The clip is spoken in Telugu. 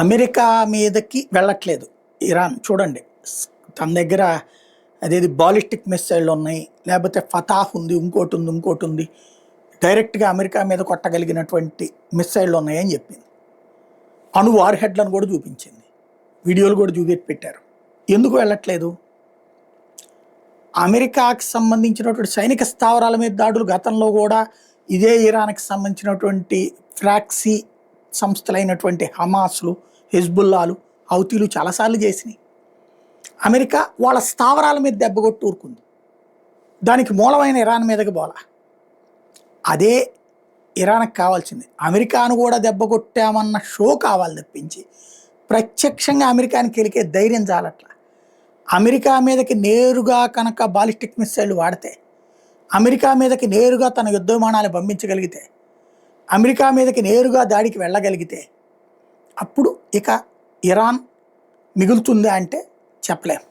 అమెరికా మీదకి వెళ్ళట్లేదు ఇరాన్. చూడండి, తన దగ్గర అదేది బాలిస్టిక్ మిసైళ్ళు ఉన్నాయి, లేకపోతే ఫతాహ్ ఉంది, ఇంకోటి ఉంది. డైరెక్ట్గా అమెరికా మీద కొట్టగలిగినటువంటి మిసైళ్ళు ఉన్నాయని చెప్పింది. అణు వార్ హెడ్లను కూడా చూపించింది, వీడియోలు కూడా పెట్టారు. ఎందుకు వెళ్ళట్లేదు? అమెరికాకి సంబంధించినటువంటి సైనిక స్థావరాల మీద దాడులు గతంలో కూడా ఇదే ఇరాన్కి సంబంధించినటువంటి ఫ్రాక్సీ సంస్థలైనటువంటి హమాస్లు, హిజ్బుల్లాలు, హౌతీలు చాలాసార్లు చేసినాయి. అమెరికా వాళ్ళ స్థావరాల మీద దెబ్బగొట్టి ఊరుకుంది, దానికి మూలమైన ఇరాన్ మీదకి పోలా. అదే ఇరాన్కి కావాల్సింది. అమెరికాను కూడా దెబ్బగొట్టామన్న షో కావాలి తప్పించి ప్రత్యక్షంగా అమెరికాని కెలికే ధైర్యం చాలట్లా. అమెరికా మీదకి నేరుగా కనుక బాలిస్టిక్ మిసైళ్ళు వాడితే, అమెరికా మీదకి నేరుగా తన యుద్ధ విమానాలు పంపించగలిగితే, అమెరికా మీదకి నేరుగా దాడికి వెళ్ళగలిగితే అప్పుడు ఇక ఇరాన్ మిగులుతుందా అంటే చెప్పలేం.